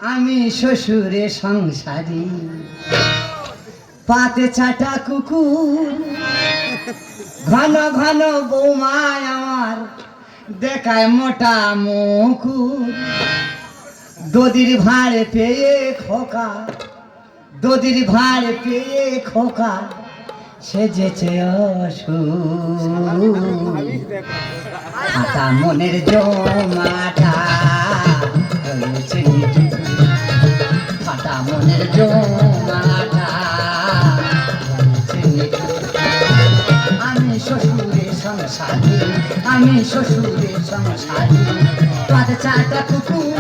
আমি শ্বশুরে সংসারী পাতে চাটা কুকুর ঘন ঘন বৌমায় আমার দেখায় মোটা মুকুর দদির ভাড়ে পেয়ে খোকা দদির ভাড়ে পেয়ে খোকা সেজেছে আটা মনের জমাটা হয়েছে ফাটা মনের জমাটা আমি শ্বশুরের সংসারী আমি শ্বশুরের সংসারী পাঁচ চারটা কুকুর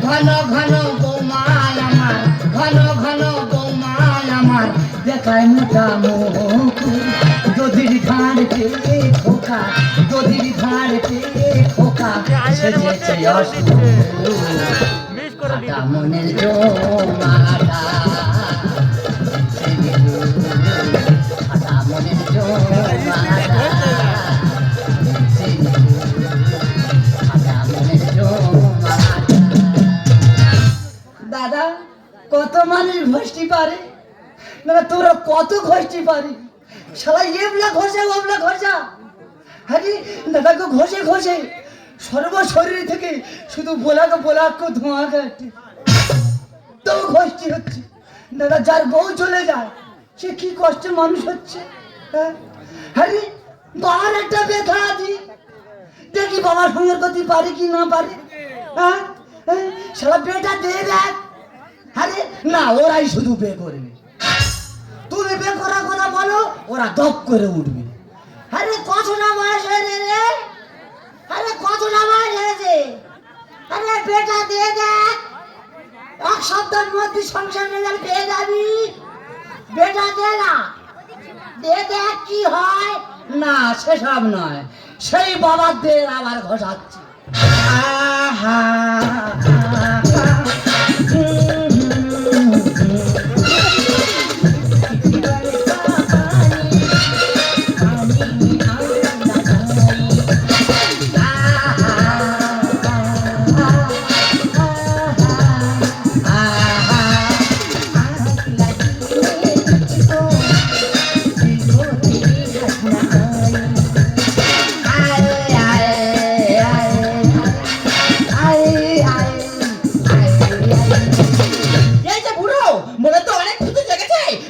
ঘন ঘন বৌমায় আমার ঘন ঘন বৌমায় আমার দেখায় মোটা মুকুর দধির ভাঁড় পেয়ে খোকা দধির ভাঁড় পেয়ে খোকা সেজেছে ফাটা মনের জমাটা ফাটা মনের জমাটা ফাটা মনের জমাটা। দাদা কত মানুষ ঘষতে পারে না তোরা কত ঘষতে পারি শালা এবলা ঘষা ওবলা ঘষা আরে দাদাকে ঘষে ঘষে সর্ব শরীর থেকে শুধু বোলাক ধোঁয়া কাটে তো ঘষতে হচ্ছে দাদা যার বউ চলে যায় সে কি কষ্টে মানুষ হচ্ছে আরে বাবার একটা ব্যথা আছে দেখি বাবার সঙ্গে করতে পারে কি না পারে হ্যাঁ শালা বেটা দিয়ে দেখ আরে না ওরাই শুধু বে করবে তুমি বে করার কথা বলো ওরা দপ করে উঠবে আরে কতটা বয়স হয়েছে রে আরে কতটা বয়স হয়েছে আরে বেটা দিয়ে দেখ এক সপ্তাহের মধ্যে সংসার রেজাল্ট পেয়ে যাবি বেটা দে না দিয়ে দেখ কি হয় না সেসব নয় সেই বাবাদের আবার ঘষাচ্ছে আহা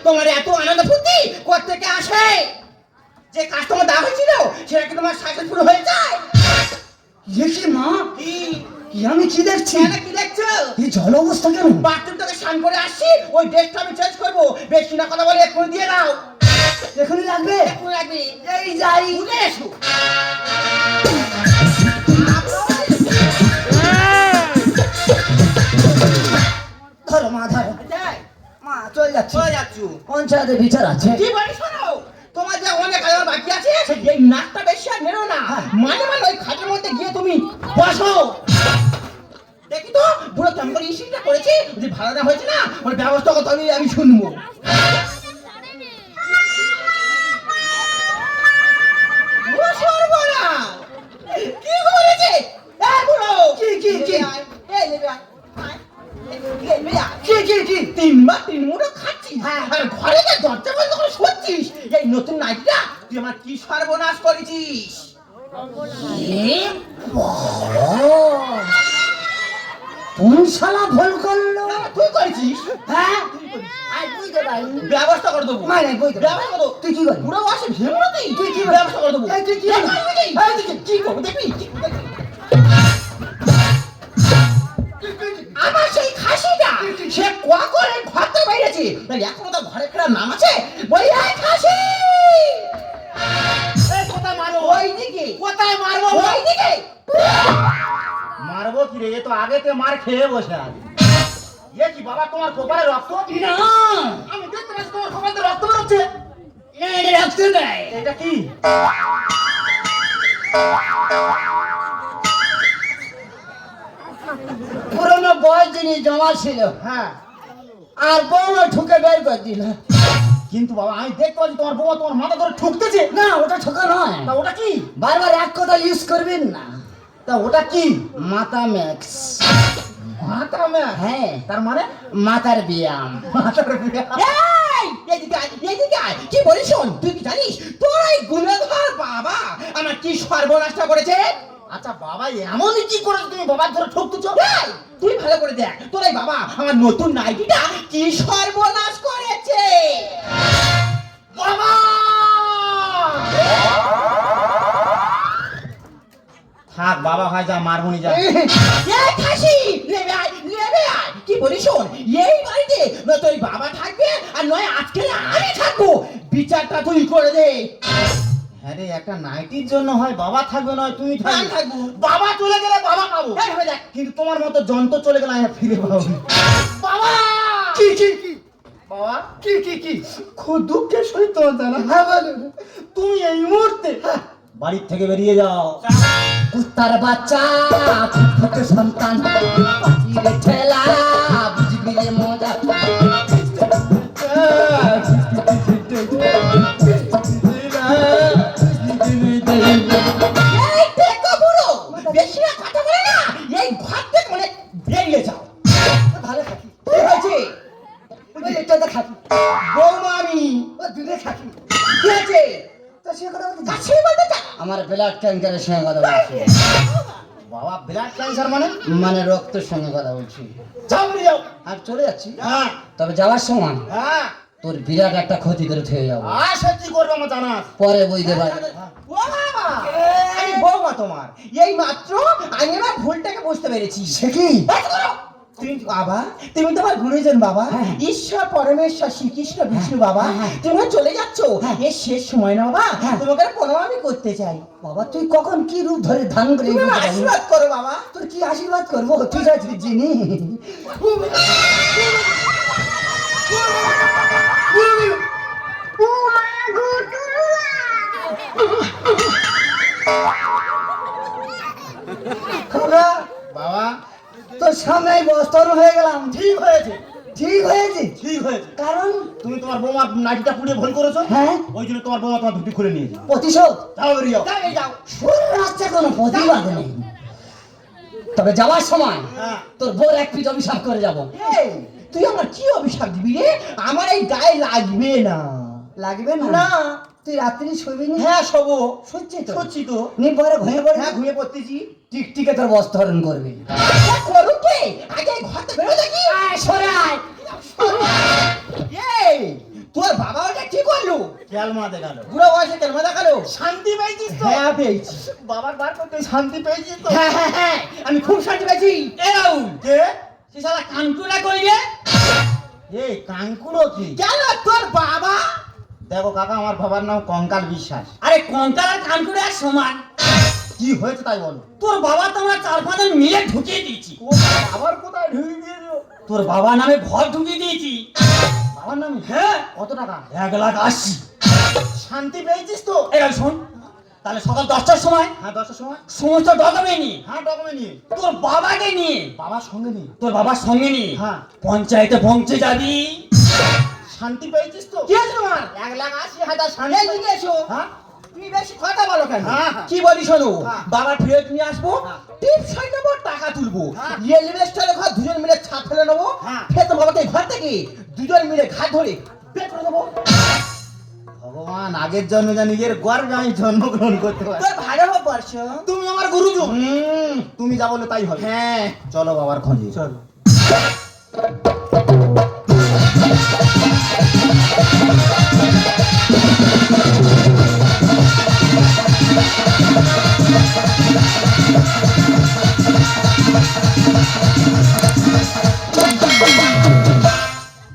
তোমার এত আনন্দ ফুর্তি কোত্থেকে আসে যে কাস্টমার দেওয়া হয়েছিল সেটা কি তোমার সাকসেসফুল হয়ে যায় কি মা কি আমি কি দেখছি কি দেখছো এই জল অবস্থা কেন বাথরুম থেকে স্নান করে আসছি ওই ড্রেসটা আমি চেঞ্জ করবো বেশি না কথা বলে এক্ষুনি দিয়ে দাও এখনই লাগবে এক্ষুনি লাগবে এই যাই উঠে এসো ধরো মা ধরো মা চলে যাচ্ছি পঞ্চায়েতে বিচার আছে কি বলি শোনো তোমার যে অনেক কাজ বাকি আছে এই নাকটা বেশি আর নেড়ো না মানে ওই খাটের মধ্যে গিয়ে তুমি বসো দেখি তো পুরো কেমন করে ইস্যুটা করেছি যে ভাড়া হয়েছে না ওর ব্যবস্থা কত আমি শুনবো কি করেছে বুড়ো কি তিনবার তিন মুঠো খাচ্ছিস আর ঘরে যে দরজা বন্ধ করে শুচ্ছিস এই নতুন নাইটিটা তুই আমার কি সর্বনাশ করেছিস কোন শালা ভুল করলো তুই করেছিস হ্যাঁ ব্যবস্থা করে দেবো ব্যবস্থা করে তুই কি করবি পুরো বসে ভেঙে তুই কি ব্যবস্থা করে দেবো কি করবো দেখবি আমার সেই খাসিটা সে করে ঘর থেকে বেরিয়েছে এখনো তো ঘরে ফেরার নাম আছে বলি খাসি কোথায় মারবো ওই দিকে কোথায় মারবো ওই দিকে মারবো কি রে এ তো আগে তে মার খেয়ে বসে আছে এ কি বাবা তোমার কপালে রক্ত না আমি দেখতে পাচ্ছি তোমার কপালে রক্ত বেরোচ্ছে না এটা রক্ত নয় এটা কি পুরনো বয়স জিনিস জমা ছিল হ্যাঁ আর বউমা ঠুকে বের করে দিল কিন্তু বাবা আমি দেখতে পাচ্ছি তোমার বউমা তোমার মাথা ধরে ঠুকতেছে না ওটা ঠোকা নয় তা ওটা কি বারবার এক কথা ইউজ করবেন না তা ওটা কি মাথা ম্যাক্স মাথা ম্যাচ? হ্যাঁ। তার মানে মাথার ব্যায়াম। মাথার ব্যায়াম। এই, এদিকে আয়, এদিকে আয়। কি বলিস শোন, তুই কি জানিস তোর এই গুণধর বাবা আমার কি সর্বনাশটা করেছে? আচ্ছা বাবা এমনই কি করে তুমি বাবার ধরে ঠকতেছো? এই, তুই ভালো করে দেখ তোর এই বাবা আমার নতুন নাইটিটা কি সর্বনাশ করেছে। বাবা! থাক বাবা হয় যা মারবনি যা। এই খাসি, নেমে আয়, নেমে আয়। কি বলিস শোন, এই বাড়িতে নয় তোর বাবা থাকবে আর নয় আজকে আমি থাকবো, বিচারটা তুই করে দে। হ্যাঁ রে, একটা নাইটির জন্য হয় বাবা থাকবে নয় তুমি আমি থাকবে। থাকবো। বাবা চলে গেলে বাবা পাবো, এই ভেবে দেখ। কিন্তু তোমার মতো যন্ত্র চলে গেলে আমি ফিরে পাবো না। বাবা! কি কি কি বাবা কি কি কি? খুব দুঃখের সহিত তোমার জানা, হ্যাঁ বলো। তুমি এই মুহূর্তে বাড়ির থেকে বেরিয়ে যাও। কুত্তার বাচ্চা, ফুটফুটে সন্তান, পাখিরে ঠেলা, বুঝবি রে মজা। এই দেখো বুড়ো, বেশি না কথা বলে না, এই ঘর থেকে মানে বেরিয়ে যাও। ভালো থাকি, কি হয়েছে? ওই এটাতে থাকি, বৌমা আমি, ও দূরে থাকি। কি হয়েছে? তো সে কথা বলতে কাছে বলতে চা। আমার ব্লাড ক্যান্সারের সঙ্গে কথা বলছি। বাবা ব্লাড ক্যান্সার মানে? মানে রক্তের সঙ্গে কথা বলছি। যাও বেরিয়ে যাও। আর চলে যাচ্ছি, হ্যাঁ তবে যাওয়ার সময় হ্যাঁ। তোর বিরাট একটা ক্ষতি করে থেকে যাবো, আর সে কি করবে আমার জানা আছে। পরে বুঝতে পারবি। ও বাবা, আমি বৌমা তোমার, এই মাত্র আমি আমার ভুলটাকে বুঝতে পেরেছি। সে কি? বন্ধ করো। তুমি বাবা, তুমি তো আমার গুরুজন বাবা, হ্যাঁ। ঈশ্বর পরমেশ্বর শ্রীকৃষ্ণ বিষ্ণু বাবা, হ্যাঁ। তুমি চলে যাচ্ছ, হ্যাঁ। এর শেষ সময় না বাবা, হ্যাঁ। তোমাকে প্রণাম আমি করতে চাই। বাবা তুই কখন কি রূপ ধরে ধান করে তুমি আমার আশীর্বাদ করো বাবা। তোর কি আশীর্বাদ করবো? তুই আজকে চিনি খোকা, বাবা তোর সামনে বস্তর হয়ে গেলাম। ঠিক হয়েছে, ঠিক হয়েছে, ঠিক হয়েছে। কারণ তুমি তোমার বৌমার নাইটিটা পুড়িয়ে ভুল করেছো, হ্যাঁ ওই জন্য তোমার বৌমা তোমার ধুতি খুলে নিয়েছে। প্রতিশোধ যাও বেরিয়ে যাও। যাও, এই যাও। শরীর আসছে কোনো প্রতিবাদ নেই, তবে যাওয়ার সময় হ্যাঁ। তোর বোর এক পিঠ অভিশাপ করে যাবো। এই, তুই আমার কি অভিশাপ দিবি রে? আমার এই গায়ে লাগবে না। লাগবে না? না। তুই রাত্রি শুবি না? হ্যাঁ শোবো। শুচ্ছি তো, সত্যি তো। নির্ভরে ঘুমিয়ে পড়ে। হ্যাঁ ঘুমিয়ে পড়তেছি। টিকটিকে তোর বস্ত্রহরণ করবে। করুক কে, আগে এই ঘর থেকে বেরো দেখি। সরে আয়। এই, তোর বাবা ওটা কি করলো? ক্যালমা দেখালো। বুড়ো বয়সে কেন দেখালো? শান্তি পেয়েছিস তো? হ্যাঁ পেয়েছি। বাবার বার করতে শান্তি পেয়েছিস তো? হ্যাঁ হ্যাঁ হ্যাঁ, আমি খুব শান্তি পেয়েছি। এ রাহুল, কে? সে শালা কানকুড়া কই রে? এই কাঙ্কুড়ো কি? কেন তোর বাবা? দেখো কাকা, আমার বাবার নাম কঙ্কাল বিশ্বাস। আরে কঙ্কাল আর কানকুড়া এক সমান। কি হয়েছে তাই বলো। তোর বাবা তো আমার 4-5 মিলে ঢুকিয়ে দিয়েছি। ও বাবার কোথায় ঢুকে দিয়েছো? তোর বাবা নামে ঘর ঢুকিয়ে দিয়েছি। বাবার নাম? হ্যাঁ, কত টাকা? 1,80,000। শান্তি পেয়েছিস তো? এই শোন, তাহলে সকাল 10টার সময় হ্যাঁ 10টার সময়। সমস্ত ডকুমেন্ট নিয়ে হ্যাঁ ডকুমেন্ট নিয়ে। তোর বাবাকে নিয়ে, বাবার সঙ্গে নিয়ে। তোর বাবার সঙ্গে নিয়ে হ্যাঁ। পঞ্চায়েতে পৌঁছে যাবি। শান্তি পেয়েছিস তো? কি আছে তোমার? 1,80,000 শান্তি। এই দিকে এসো। হ্যাঁ তুমি বেশি কথা বলো কেন? হ্যাঁ, হ্যাঁ। কি বলি শোনো, হ্যাঁ। বাবার ফেরত নিয়ে আসবো, হ্যাঁ। টিপস হয়ে নেবো, টাকা তুলবো, হ্যাঁ। এলিভেস্টারে ঘর দুজন মিলে ছাদ ফেলে নেবো, হ্যাঁ। ফের তোর বাবাকে ঘর থেকে দুজন মিলে ঘাট ধরে বের করে দেবো। ভগবান, আগের জন্মে যা নিজের গর্বে আমি জন্মগ্রহণ করতে পারি। তোর ভালো হবে বর্ষ। তুমি আমার গুরুজন। তুমি যা বলে তাই হবে। হ্যাঁ চলো বাবার খোঁজে। চলো।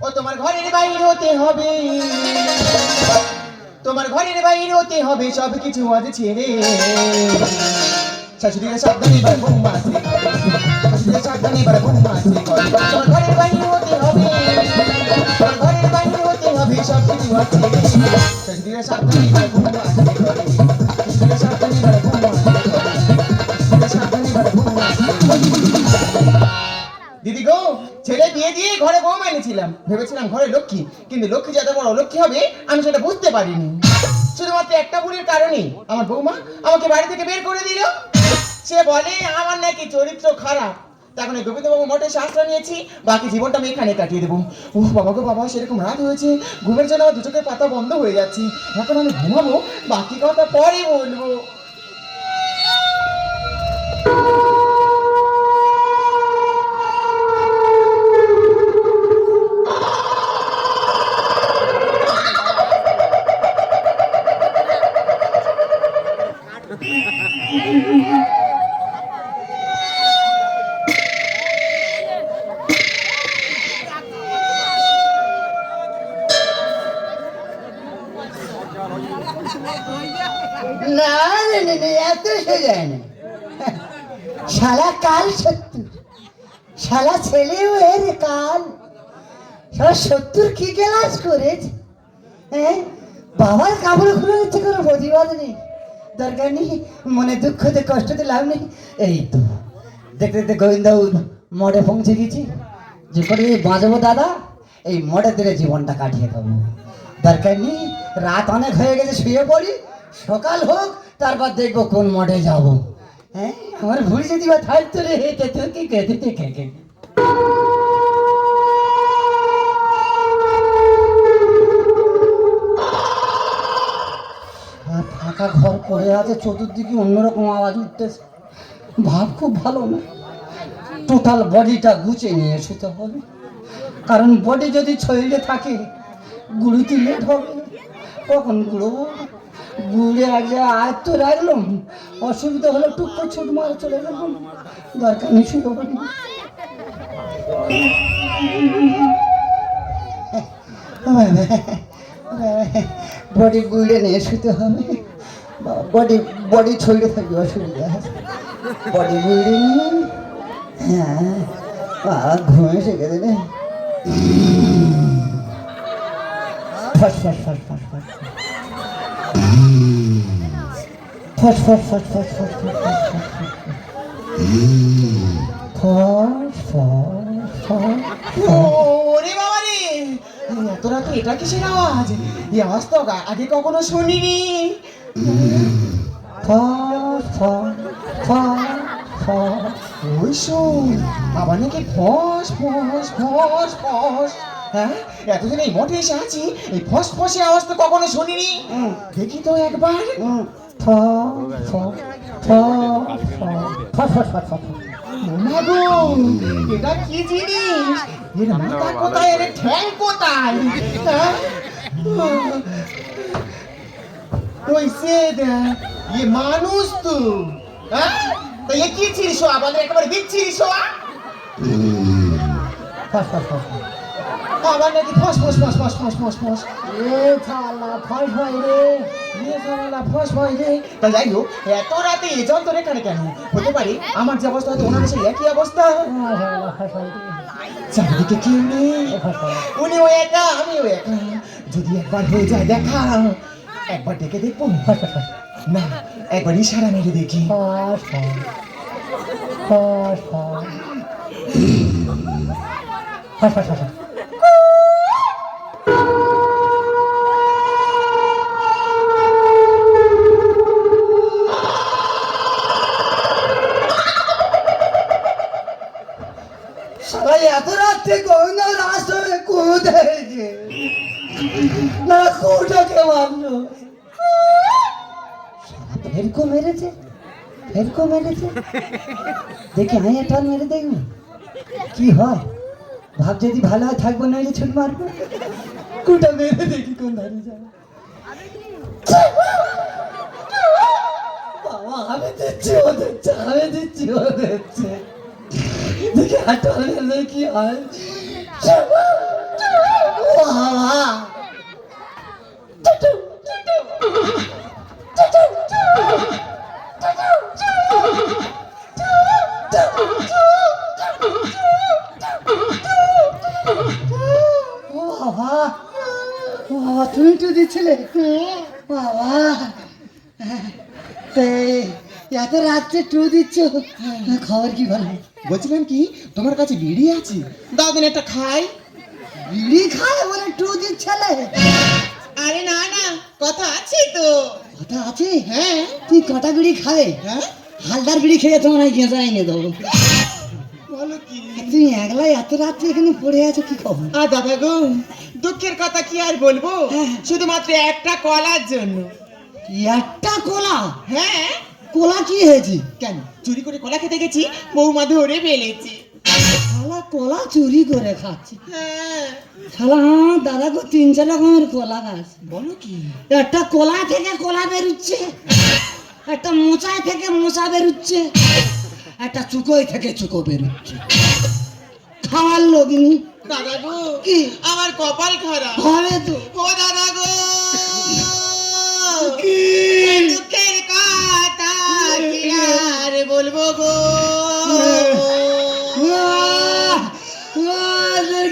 ও তোমার ঘরের বাইরে হতে হবে, তোমার ঘরের বাইরে হতে হবে সব কিছু আজ ছেড়ে। শাশুড়িরা সাবধানে এবার বৌমা আসতে হবে, শাশুড়িরা সাবধানে এবার বৌমা আসতে হবে। তোমার ঘরের বাইরে হতে হবে, তোমার ঘরের বাইরে হতে হবে সব কিছু আজ ছেড়ে। শাশুড়িরা সাবধানে এবার বৌমা আসতে হবে, শাশুড়িরা সাবধানে এবার বৌমা আসতে হবে, শাশুড়িরা সাবধানে এবার বৌমা আসতে হবে। দিদি গো, ছেলে বিয়ে দিয়ে ঘরে বৌমা এনেছিলাম, ভেবেছিলাম ঘরে লক্ষ্মী, কিন্তু লক্ষ্মী যত বড় লক্ষ্মী হবে আমি সেটা বুঝতে পারিনি। শুধুমাত্র একটা ভুলের কারণে আমার বৌমা আমাকে বাড়ি থেকে বের করে দিল। সে বলে আমার নাকি চরিত্র খারাপ, এখন এই গোবিন্দবাবু মঠে শাস্ত্র নিয়েছি, বাকি জীবনটা আমি এখানে কাটিয়ে দেবো। ও বাবা গো বাবা, সেরকম রাত হয়েছে, ঘুমের জন্য আমার দু চোখের পাতা বন্ধ হয়ে যাচ্ছে। এখন আমি ঘুমাবো, বাকি কথা পরে বলবো। না না না না, এত সোজা না। শালা কাল সত্তর, শালা ছেলেও এর কাল, শালা 70 কি ক্লাস করেছে? হ্যাঁ, বাবার কাপড় খুলে দিচ্ছে, কোনো প্রতিবাদ নেই, দরকার নেই, মনে দুঃখতে কষ্টতে লাভ নেই। এই তো দেখতে দেখতে গোবিন্দবাবু মঠে পৌঁছে গেছি, যে করে বাঁচবো দাদা, এই মঠে দিলে জীবনটা কাটিয়ে দেবো। দরকার নেই, রাত অনেক হয়ে গেছে, শুয়ে পড়ি, সকাল হোক তারপর দেখবো কোন মঠে যাব। হ্যাঁ, আমার ভুল যদি বা থাকতো রে, হেঁটে তো কি খেতে খেতে আর ফাঁকা ঘর পড়ে আছে, চতুর্দিকে অন্যরকম আওয়াজ উঠতেছে, ভাব খুব ভালো না। টোটাল বডিটা গুছিয়ে নিয়ে শুতে হবে, কারণ বডি যদি শরীরে থাকে গুঁড়োতে লেট হবে। কখন গুঁড়োবো, গুঁড়ে আগে আয়ত্ত রাখলাম, অসুবিধা হলে টুক করে ছুট মারে চলে গেলাম, দরকার নেই শুয়ে পড়ি। বডি গুঁড়ে নিয়ে শুতে হবে, বডি বডি ছড়িয়ে থাকবে, অসুবিধা আছে, বডি গুঁড়ে নিয়ে। হ্যাঁ, ঘুমে শিখে দেবে। ফস ফস ফস ফস ফস ফস ফস ফস ফস ফস ফস ফস। ওরে বাবা রে, এত রাতে এটা কিসের আওয়াজ? এই আওয়াজ তো আগে কখনো শুনিনি। ফস ফস ফস ফস। ওই শোন, আবার নাকি ফস ফস ফস ফস। হ্যাঁ, এতদিন এই মঠে এসে আছি, এই ফস ফসে আওয়াজ তো কখনো শুনিনি। দেখি তো একবার। মা গো, এটা কি জিনিস? এর মাথা কোথায়, এর ঠ্যাং কোথায়? হ্যাঁ? ওই সে দেখ, এ মানুষ তো। হ্যাঁ, তো এ কি ছিড়িস? আমাদের একেবারে বিচ্ছিরিস। আবার নাকি ফস ফস ফস ফস ফস ফস ফস। ফস ফস রে। তা যাই হোক, এত রাতে এ যন্ত্র এখানে কেন? হতে পারে আমার যে অবস্থা, হয়তো ওনার সেই একই অবস্থা। চারিদিকে কেউ নেই, উনিও একা, আমিও একা। যদি একবার হয়ে যায় দেখা, একবার ডেকে দেখবো না, একবার ইশারা মেরে দেখি। সবাই এত রাত্রে গোবিন্দ রাস্তায় কোথায় গিয়ে না কোটাকে মারলো, ফেরকো মেরেছে, ফেরকো মেরেছে। দেখি আমি একটা মেরে দেখবো কি হয়, ভাব যদি ভালো হয় থাকবো, নইলে ছুট মারবো। কোটা মেরে দেখি কোন ধারে যাবে। বাবা, আমি দিচ্ছি, ও দিচ্ছে, আমি দিচ্ছি, ও দিচ্ছে। দেখি হাঁটা মেরে কি হয়। বাবা, বাবা, তুমি তো দিচ্ছিলে বাবা, এত রাত্রে টু দিচ্ছ, খবর কি ভালো? বলছিলাম কি, তোমার কাছে বিড়ি আছে? দাও দিন একটা খাই। বিড়ি খায় বলে টু দিচ্ছিলে? আরে না না, কথা আছে তো। কথা আছে? হ্যাঁ। তুই কটা বিড়ি খাবে? হ্যাঁ, হালদার বিড়ি খেয়ে তোমার গেঁজা এনে দেবো। বলো বলো কি? তুমি একলাই এত রাত্রে এখানে পড়ে আছো কি খবর? দাদা গো, দুঃখের কথা কি আর বলবো, শুধুমাত্র একটা কলার জন্য। একটা কলা? হ্যাঁ। কলা কি হয়েছে? কেন? চুরি করে কলা খেতে গেছি, বৌমা ধরে ফেলেছে। শালা কলা চুরি করে খাচ্ছে। হ্যাঁ। শালা আমার দাদা গো 3-4 রকমের কলা গাছ। বলো কি? একটা কলা থেকে কলা বেরুচ্ছে, একটা মোচায় থেকে মোচা বেরুচ্ছে, একটা চুকোয় থেকে চুকো বেরুচ্ছে। খাওয়ার লোকনি। দাদা গো, কি? আমার কপাল খারাপ। হবে তো। ও দাদা গো, কি? দুঃখের কথা কি আর বলবো গো।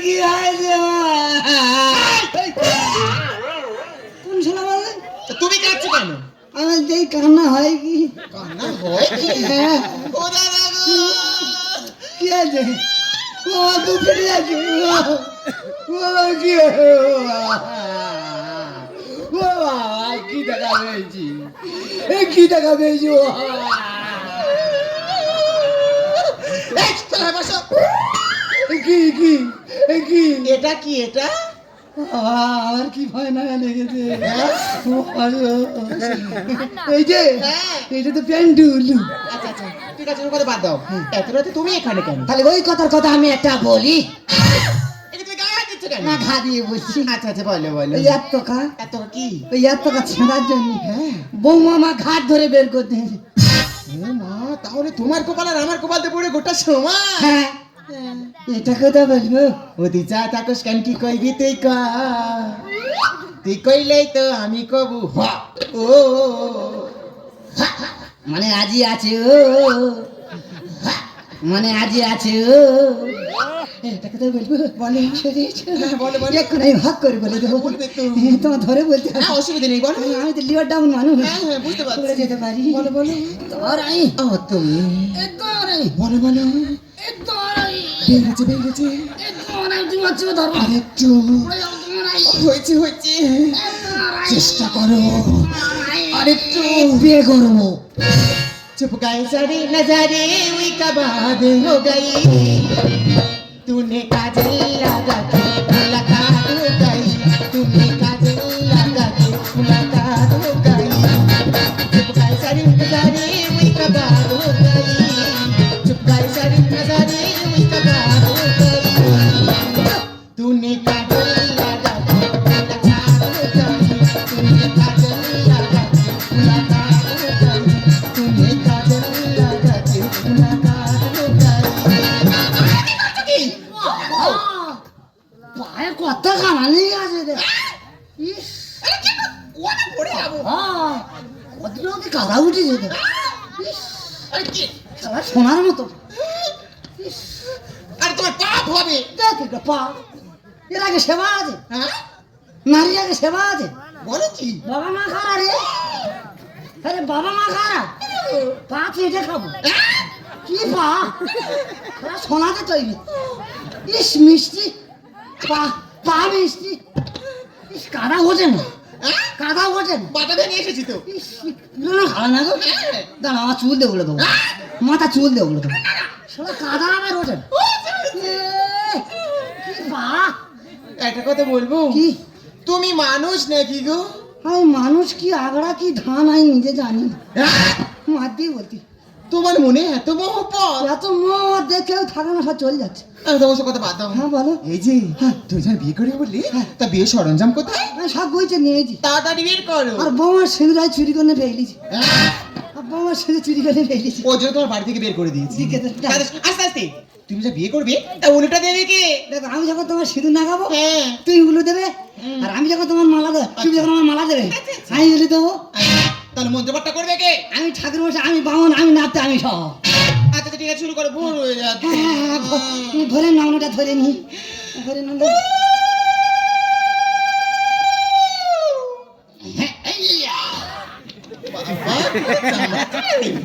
কি হয়েছে? কোন ছেলে বলে? তুমি কাঁদছো কেন? আমার যেই কান্না হয় কি? কান্না হয় কি? হ্যাঁ। ও দাদা গো, কি আছে? ও তো ফেটে যাচ্ছে। ও কি? ও বাবা, কি টাকা পেয়েছি, কি টাকা পেয়েছি। ও এই, চলো বসো। কি কি কি? এটা কি? এটা আমার কি ভয় না লেগেছে। এই যে এটা তো প্যান্ডুল। আচ্ছা আচ্ছা, ঠিক আছে, ওর কথা বাদ দাও। এত রাতে তুমি এখানে কেন? তাহলে ওই কথার কথা আমি একটা বলি। এটা তুমি গায়ে হাত দিচ্ছ কেন? না ঘা দিয়ে বলছি। আচ্ছা আচ্ছা, বলো বলো। ওই এত কা, এত কি? ওই এত কা ছেঁড়ার জন্য হ্যাঁ। বৌমা মা ঘাট ধরে বের করতে। ও মা, তাহলে তোমার কপাল আর আমার কপালতে পড়ে গোটা সমান। হ্যাঁ, এটা কথা বলবো। ওদি যা থাকস কেন, কি কইবি তুই ক, তুই কইলেই তো আমি কবু হ। ও মানে আজি আছে ও, মানে আজি আছে ও। এটা কথা বলবো। বলো। বলো, বলো। এখন আমি হক করে বলে দেবো। বলবে তো। তোমার ধরে বলতে হবে। হ্যাঁ, অসুবিধা নেই, বলো। আমি তো লিভার ডাউন মানুষ, হ্যাঁ হ্যাঁ, বুঝতে করে পারছি। যেতে পারি। বলো বলো। তোর আই, ও তুমি তোর আই, বলো বলো। তোর আই, বেরিয়েছে বেরিয়েছে। তোর আই, তুমি হচ্ছে ধরো। আরেকটু তোমার আই, হয়েছে হয়েছে, তোর আই, চেষ্টা করো। আরেকটু বিয়ে করবো। चुप गए सारी नजारे हुई कबाद हो गई, तूने काजल लगा के मुलाकात हो गई, तूने काजल लगा के मुलाकात हो गई। चुप गए सारी नजारे हुई कबाद हो गई, चुप गए सारी नजारे हुई कबाद हो गई, तूने काजल लगा के मुलाकात हो गई, तूने काजल लगा के मुलाकात हो गई, तूने काजल लगा के मुलाकात हो गई। পায়ে কত কামানি আছে রে। ইস, কতটা কাদা উঠে যেত। শালা সোনার মতো। আরে তোমার পাপ হবে। দেখ একটা পা, এর আগে সেবা আছে, হ্যাঁ, নারী আগে সেবা আছে। বলো কি? বাবা মা খারা রে, আরে বাবা মা খারা, পা চেটে খাবো। কি পা, শালা সোনাতে তৈরি। ইস মিষ্টি পা, পা মিষ্টি। ইস কাদা ওঠে না, হ্যাঁ? কাদা ওঠে না। বাতা ভেঙে এসেছি তো। ইস, এগুলো ভালো না গো। দাঁড়া আমার চুল দিয়ে বলে দেবো, মাথা চুল দিয়ে বলে দেবো। শালা কাদা আবার ওঠে না। এ, কি পা, একটা কথা বলবো? কি? তুমি মানুষ নাকি গো? আমি মানুষ কি আগড়া কি ধান আমি নিজে জানি না। হ্যাঁ? মার দিয়ে বলতি তোমার মনে এত মহব্বত? এত মোহ দেখেও থাকে না, সব চলে যাচ্ছে। তোমার সব কথা বাদ দাও। হ্যাঁ বলো। এই যে তুমি যখন বিয়ে করে বললি, তা বিয়ে সরঞ্জাম কোথায়? আমি সব বইতে নিয়েছি, তাড়াতাড়ি বের করো। আর বৌমার সিঁদুরায় চুরি করে ফেলেছি। হ্যাঁ? আর বৌমার সিঁদুর চুরি করে ফেলেছি। ও জন্য তোমার বাড়ি থেকে বের করে দিয়েছি। ঠিক আছে, তাহলে আস্তে আস্তে তুমি যা বিয়ে করবে, তা উল্টা দেবে কে? দেখো আমি যখন তোমার সিঁদুর লাগাবো হ্যাঁ। তুমি উলু দেবে, আর আমি যখন তোমার মালা দেবো তুমি যখন আমার মালা দেবে আমি উলু দেবো। তাহলে মন্ত্রপাঠটা করবে কে? আমি ঠাকুর বসে, আমি বামন, আমি নাচতে, আমি সব। আচ্ছা ঠিক আছে, শুরু করো। ভোর হয়ে যাচ্ছে। তুমি ধরে নামটা ধরে নি, ধরে নাম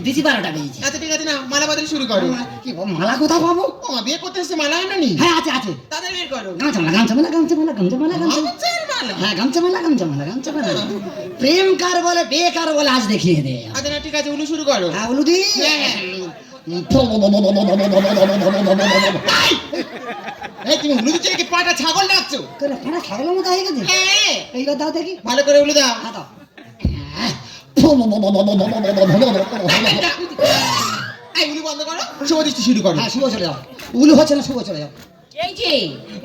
দিছি 12টা বেজেছে। আচ্ছা ঠিক আছে, না মালা বদল শুরু করো। কি বল, মালা কোথায় পাবো? ও মা, বিয়ে করতে এসে মালা আনো নি? হ্যাঁ আছে আছে, তাদের বের করো। গামছা মালা, গামছা মালা, গামছা মালা, গামছা মালা, গামছা মালা। গামছার মালা? হ্যাঁ গামছা মালা, গামছা মালা, গামছা মালা। প্রেম কার বলে বেকার বলে আজ দেখিয়ে দে। আচ্ছা না ঠিক আছে, উলু শুরু করো। হ্যাঁ উলু দি। হ্যাঁ। এই তুমি উলু দিচ্ছ কি পাটা ছাগল ডাকছো? কেন ফাটা ছাগলের মতো হয়ে গেছে? হ্যাঁ এইবার দাও দেখি। ভালো করে উলু দাও। হ্যাঁ দাও। এই উলু বন্ধ করো, শুভ দৃষ্টি শুরু করো। হ্যাঁ শুভ চলে যাও। উলু হচ্ছে না, শুভ চলে যাও। এই যে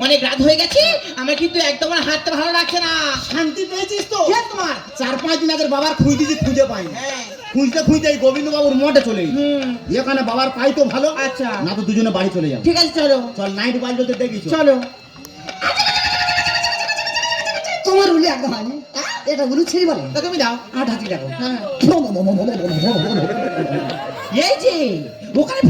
অনেক রাত হয়ে গেছে, আমার কিন্তু একদম আর হাতটা ভালো লাগছে না। শান্তি পেয়েছিস তো? কে তোমার? 4-5 দিন আগে বাবার খুঁজতেছি, খুঁজে পাইনি। খুঁজতে খুঁজতে এই গোবিন্দ বাবুর মঠে চলে গেছি। এখানে বাবার পাই তো ভালো, আচ্ছা। না তো দুজনে বাড়ি চলে যাবো। ঠিক আছে চলো চল নাইট বাজতে দেখিস। চলো। তোমার উলু একদম হয়নি। এটা উলু ছেড়ে বলে। তা তুমি দাও। 8 হাতি দেখো। হ্যাঁ। এই যে ওখানে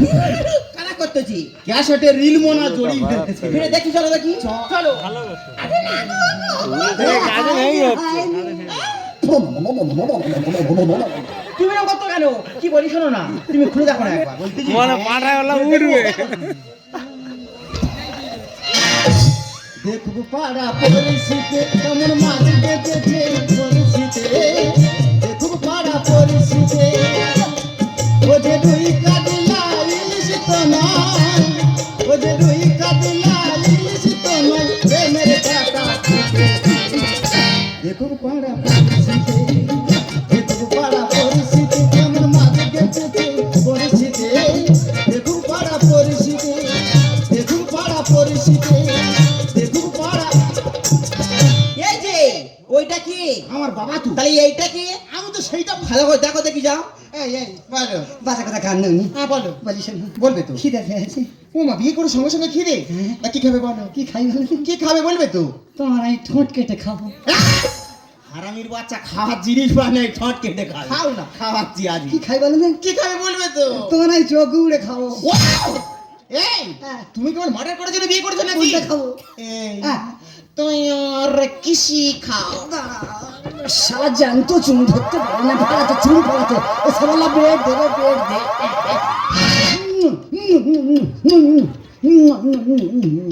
কানা করতেছি, ক্যাসেটে রিল মোনা জড়িয়ে ফেলতেছে। ফিরে দেখি চলো দেখি চলো। তুমি এরকম করতো কেন? কি বলি শোনো না, তুমি খুলে দেখো না একবার। বলতেছি দেখবো পাড়া পরিস্থিতি কেমন মাছ বেঁচেছে পরিস্থিতি, দেখবো পাড়া পরিস্থিতি। ও যে রুই কাতলা ইলিশ তো নয়, ও যে রুই কাতলা ইলিশ তো নয়, প্রেমের কাটা। দেখবো পাড়া পরিস্থিতি, দেখবো পাড়া পরিস্থিতি কেমন মাছ বেঁচেছে পরিস্থিতি, দেখবো পাড়া পরিস্থিতি, দেখবো পাড়া পরিস্থিতি, দেখবো পাড়া। এই যে ওইটা কি? আমার বাবা তো। তাহলে এইটা কি? আমি তো সেইটা ভালো করে দেখো দেখি যাও। এই বলো। বাচ্চা কথা কান নেই। হ্যাঁ বলো। বলিস না। বলবে তো। খিদে পেয়েছে। ও মা, বিয়ে করে সঙ্গে সঙ্গে খিদে? হ্যাঁ। তা কি খাবে বলো? কি খাই বলে? কি খাবে বলবে তো? তোমার এই ঠোঁট কেটে খাবো। হারামির বাচ্চা, খাওয়ার জিনিস বানাই ঠোঁট কেটে খাও। খাও না। খাওয়াচ্ছি আজ। কি খাই বলে? কি খাবে বলবে তো? তোমার এই চোখ উড়ে খাবো। এই হ্যাঁ। তুমি কেমন মার্ডার করার জন্য বিয়ে করেছো নাকি? কোনটা খাবো? এই হ্যাঁ। তুমি আর কিসি খাও? সারা জ্যান্ত চুন ধরতে পারে না, ভাড়াতে চুন পড়াতে। ও সবাই বেড দেবে, বেড দে।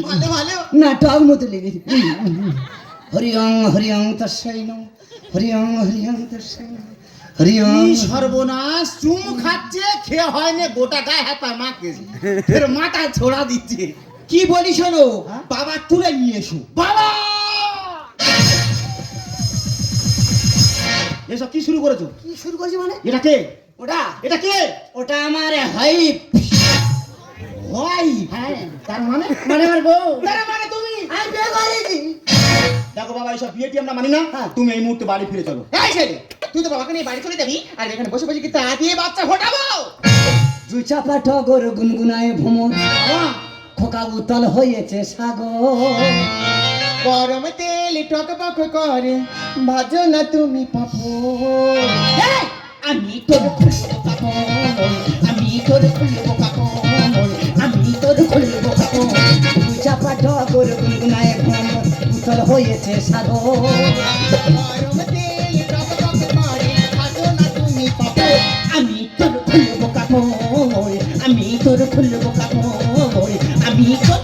ভালো ভালো। না টাউন মতো লেগেছে। হরিয়ং তস্যৈন, হরিয়ং তস্যৈন, হরিয়ং। কি সর্বনাশ, চুম খাচ্ছে, খেয়ে হয়নি, গোটা গায়ে হাত পা মাখতেছে, ফের মাথা ছোড়া দিচ্ছে। কি বলি শোনো, হ্যাঁ? বাবা তুলে নিয়ে এসো। বাবা, এসব কি শুরু করেছো? কি শুরু করছি মানে? এটা কে? ওটা এটা কে? ওটা আমার হাইপ। হয়। হ্যাঁ। তার মানে? মানে আমার বউ। তার মানে তুমি? আমি বিয়ে করেছি। দেখো বাবা, এইসব বিয়ে টিয়ে আমরা মানি না। হ্যাঁ। তুমি এই মুহূর্তে বাড়ি ফিরে চলো। এই ছেলে, তুই তো বাবাকে নিয়ে বাড়ি চলে যাবি, আর এখানে বসে বসে কি তা দিয়ে বাচ্চা ফোটাবো? দু চাপা টগর গুনগুনায় ভ্রমণ, খোকা উতল হয়েছে সাগর। গরম তেল টকবক করে ভাজো না তুমি পাপড়। এই, আমি তোর খুলবো কাপড়, আমি তোর খুলবো কাপড়, আমি তোর খুলবো কাপড়। দু চাপা টগর গুনগুনায় ভ্রমণ, উতল হয়েছে সাগর। গরম তেল টকবক করে ভাজো না তুমি পাপড়, আমি তোর খুলবো কাপড়, আমি তোর খুলবো কাপড়, আমি তোর।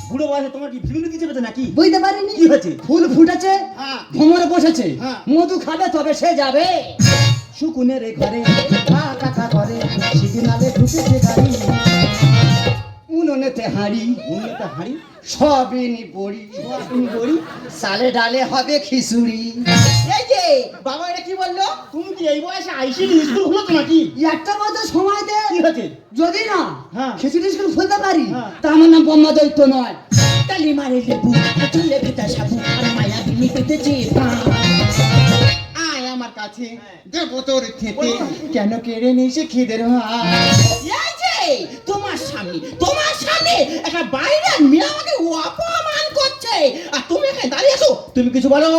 বুড়ো বয়সে তোমার কি ভিমনি দিতে পেতে নাকি? বুঝতে পারিনি? কি হয়েছে? ফুল ফুটেছে, হ্যাঁ। ভ্রমরে বসেছে, হ্যাঁ। মধু খাবে তবে সে যাবে। শুকুনের ঘরে কাকা করে, সিগনালে ঢুকেছে গাড়ি। উনুনেতে হাঁড়ি, উনুনেতে হাঁড়ি, সবিনি বড়ি, বড়ি। সালে ডালে হবে খিচুড়ি। এই যে বাবা এটা কি বললো? তুমি কি এই বয়সে আইসি স্কুল খুলেছো নাকি? একটা মতো সময় দে, কি হয়েছে? যদি না হ্যাঁ। খিচুড়ি স্কুল খুলতে পারি, হ্যাঁ। তা আমার নাম ব্রহ্মা দৈত্য নয়। তালি মারে লেবু চুলে ভেতা সাবু আর মায়া বিনি পেতেছে আয় আমার কাছে দেবো তোর খেতে কেন কেড়ে নিয়েছে খিদের ভাত। এই যে তোমার সামনে একটা বাইরের মেয়ে আমাকে অপমান করছে, আর তুমি এখানে দাঁড়িয়ে আছো, তুমি কিছু বলো।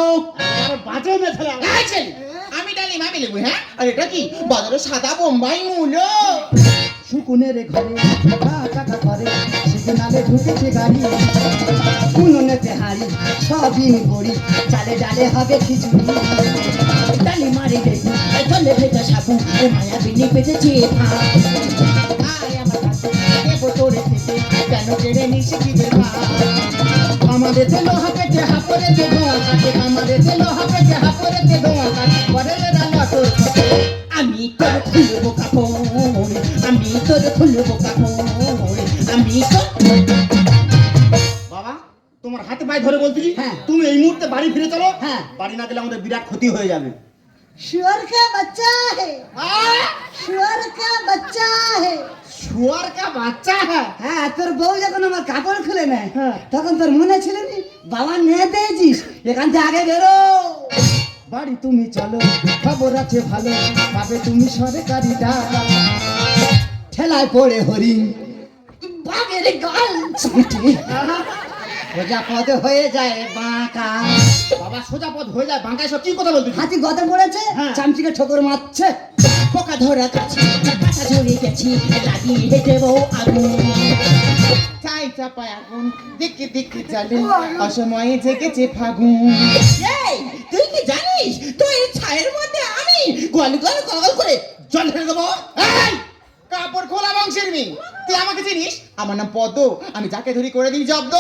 আর বাজে না ছেলে। এই ছেলে, আমি ডালিম আমি লেবু, হ্যাঁ? আর এটা কি বাজারে সাদা বোম্বাই মূলো? শুকুনের ঘরে কাকা করে, সিগনালে ঢুকেছে গাড়ি। উনুনেতে হাঁড়ি, সবিনি বড়ি, চালে ডালে হবে খিচুড়ি। তালি মারে লেবু চলে ভেজা সাবু আর মায়া বিনি পেতেছে আয় আমার কাছে দেবো তোর খেতে কেন কেড়ে নিয়েছে খিদের ভাত। আমাদের লোহা পেটে হাপড়েতে ধোঁয়া কাটে, আমাদের লোহা পেটে হাপড়েতে ধোঁয়া কাটে, করে রান্না তোর আমি তোর খুলবো কাপড়, আমি তোর খুলবো কাপড়, আমি তোর। বাবা তোমার হাতে পায়ে ধরে বলতেছি, হ্যাঁ। তুমি এই মুহূর্তে বাড়ি ফিরে চলো। হ্যাঁ। বাড়ি না গেলে আমাদের বিরাট ক্ষতি হয়ে যাবে। শুয়ার কা বাচ্চা হে, শুয়ার কা বাচ্চা হে। শুয়ার কা বাচ্চা হ্যাঁ। হ্যাঁ, তোর বউ যখন আমার কাপড় খুলে নেয়, হ্যাঁ। তখন তোর মনে ছিল নি বাবা নিয়ে দিয়েছিস, এখান থেকে আগে বেরো। বাড়ি তুমি চলো, খবর আছে ভালো, পাবে তুমি সরকারি ডাক। ঠেলায় পড়ে হরিণ বাঘের গাল ছুটে, সোজা পদ হয়ে যায় বাঁকা। বাবা সোজা পথ হয়ে যায় বাঁকায়, সব কি কথা বলতে? হাতি গদে পড়েছে, হ্যাঁ। চামচিকে ঠোকর মারছে। পোকা ধরা কাছে পাতা ঝরে গেছি, লাগিয়ে দেবো আগুন। চাই চাপায় আগুন, দিকে দিকে জ্বলে, অসময়ে জেগেছে ফাগুন। এই তুই কি জানিস তুই ছায়ের মধ্যে আমি গল গল গল করে জল ঢেলে দেবো? এই কাপড় খোলা বংশের মেয়ে, তুই আমাকে চিনিস? আমার নাম পদ্ম, আমি যাকে ধরি করে দিই জব্দ।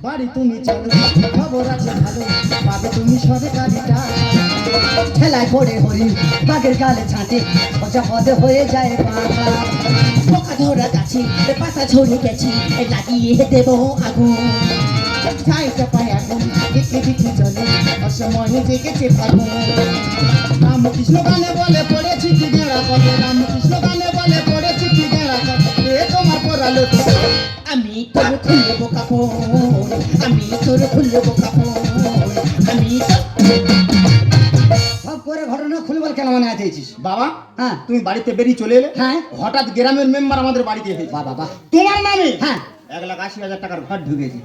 বাড়ি তুমি চলো, খবর আছে ভালো, পাবে তুমি সরকারি ডাক। ঠেলায় পড়ে হরিণ বাঘের গালে ছাঁটে, সোজা পদে হয়ে যায় বাঁকা। পোকা ধরা গাছে পাতা ঝরে গেছি, লাগিয়ে দেবো আগুন। ছাই চাপায় আগুন, দিকে দিকে চলে, অসময়ে জেগেছে ফাগুন। রামকৃষ্ণ গানে বলে পড়েছি কি গেঁড়া কবে, রামকৃষ্ণ গানে বলে পড়েছি কি গেঁড়া কবে, এ তোমার পড়ালো তো। আমি তোর খুলবো কাপড়, আমি তোর খুলবো কাপড়, আমি তোর। সব করে ঘটনা খুলবার কেন মনে আছিস? বাবা হ্যাঁ। তুমি বাড়িতে বেরিয়ে চলে এলে, হ্যাঁ। হঠাৎ গ্রামের মেম্বার আমাদের বাড়িতে এসেছে। বাবা বাবা, তোমার নামে হ্যাঁ। 1,80,000 টাকার ঘর ঢুকেছে।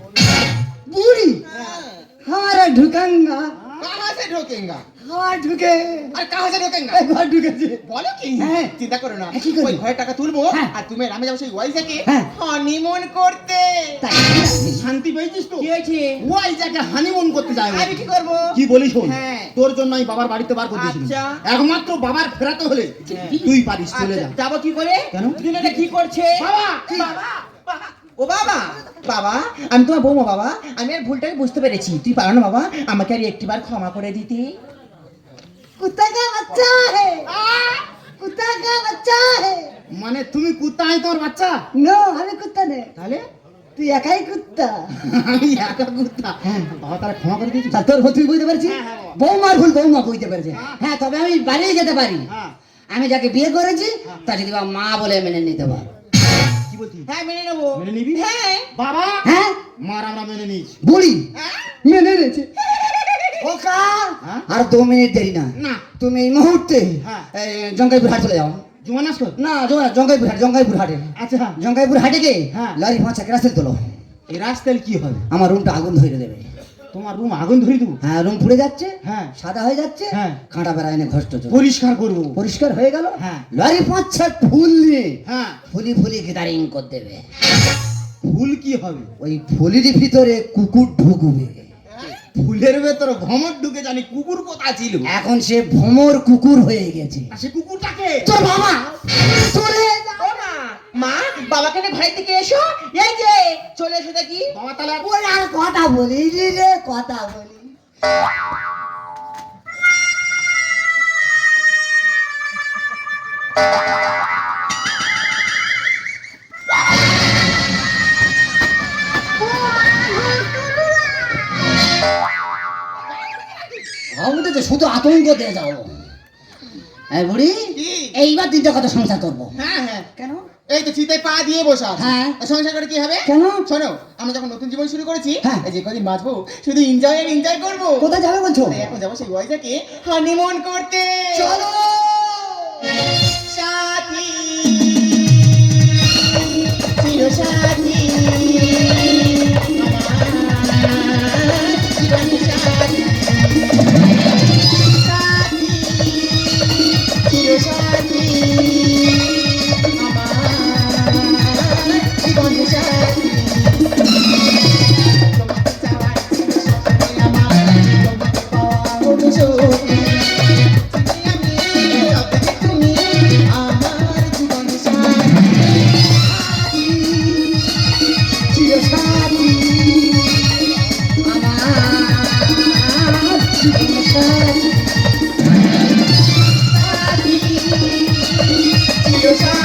বুড়ি হারা ঢুকাঙ্গা, कहाँ से ढोकेंगा? হাওয়া ঢুকে আর कहाँ से ढोकेंगा? এই ঘর ঢুকেছে। বলো কি? হ্যাঁ। চিন্তা করো না, হ্যাঁ, কি করবো? ওই ঘরে টাকা তুলবো হ্যাঁ। আর তুমি রামে যাবো সেই ওয়াইজাকে হ্যাঁ। হানিমুন করতে। তাই শান্তি পেয়েছিস তো? কি হয়েছে? ওয়াইজাকে হানিমুন করতে যাই। আমি কি করবো? কি বলিস শোন, হ্যাঁ। তোর জন্য আমি বাবার বাড়িতে বার করে দিয়েছিলাম। আচ্ছা। একমাত্র বাবার ফেরাতে হলে তুই পারিস, চলে যা। আচ্ছা, যাবো কি করে? কেন? দুজনে কি করছে? বাবা! বাবা, বাবা, ও বাবা, বাবা, আমি তোমার বৌমা বাবা, আমি আর ভুলটাকে বুঝতে পেরেছি। তুই পারো না বাবা আমাকে আর একটিবার ক্ষমা করে দিতে? কুত্তা কা বাচ্চা হে, কুত্তা কা বাচ্চা হে। মানে তুমি কুত্তাই তোর বাচ্চা? নো, আমি কুত্তা নে, তাহলে তুই একাই কুত্তা। আমি একা কুত্তা। বাবা তারা ক্ষমা করে দিয়েছি। তা তোর ভুল তুই বুঝতে পারছিস? হ্যাঁ, হ্যাঁ, বাবা। বৌমার ভুল বৌমা বুঝতে পেরেছে। হ্যাঁ। হ্যাঁ, তবে আমি বাড়িয়ে যেতে পারি। হ্যাঁ। আমি যাকে বিয়ে করেছি তা যদি বা মা বলে মেনে নিতে পার। কি বলছিস? হ্যাঁ, মেনে নেবো। মেনে নিবি? হ্যাঁ। বাবা হ্যাঁ, মার আমরা মেনে নিয়েছি। বুড়ি হ্যাঁ? মেনে নিয়েছে। ও কা, হ্যাঁ? আর 2 মিনিট দেরি না, না তুমি এই মুহূর্তে হ্যাঁ। জঙ্গাইপুর হাট চলে যাও। জুমান আসতো? না, জঙ্গাইপুর হাটে, আচ্ছা জঙ্গাইপুর হাটে গিয়ে হ্যাঁ। লরি 5 রাস্তায় তোলো। এই রাস্তায় কি হবে? আমার রুমটা আগুন ধরে দেবে। তোমার রুম আগুন ধরি দেবো? হ্যাঁ, রুম পুড়ে যাচ্ছে, হ্যাঁ। সাদা হয়ে যাচ্ছে, হ্যাঁ। কাঁটা বেড়া এনে ঘষ্ট পরিষ্কার করবো। পরিষ্কার হয়ে গেল। হ্যাঁ। লরি 5-6 ফুল নিয়ে হ্যাঁ। ফুলি ফুলি গিটারিং করে দেবে। ফুল কি হবে? ওই ফুলির ভিতরে কুকুর ঢুকবে। ফুলের ভেতর ভমর ঢুকে, জানি কুকুর কোথায় ছিল। এখন সে ভ্রমর কুকুর হয়ে গেছে। আর সে কুকুরটাকে তোর বাবা চলে যা। ও মা, মা, বাবাকে নিয়ে ঘরের দিকে এসো। এই যে চলে এসো দেখি। বাবা তাহলে আর- ওই আর কথা বলি রে, কথা বলি। আমি তো শুধু আতঙ্ক দিয়ে যাও। এই বুড়ি, কি? এইবার 3টা কথা সংসার করবো। হ্যাঁ হ্যাঁ, কেন? এই তো চিতায় পা দিয়ে বসা আছে। হ্যাঁ। আর সংসার করে কি হবে? কেন? শোনো, আমরা যখন নতুন জীবন শুরু করেছি, হ্যাঁ। এই যে কদিন বাঁচবো শুধু এনজয় আর এনজয় করবো। কোথায় যাবে বলছো? তাই এখন যাবো সেই ওয়াইজাকে হানিমুন করতে। চলো। সাথী চির সাথী আমার জীবন সাথী, সাথী চির সাথী আমার জীবন সাথী। তোমাকে চাওয়ার ছিল স্বপ্নে আমার, তোমাকে পাওয়া হলো সত্যি। তুমি আমার জীবন সাথী, চিরসাথী আমার জীবন সাথী। সাথী সাবধানে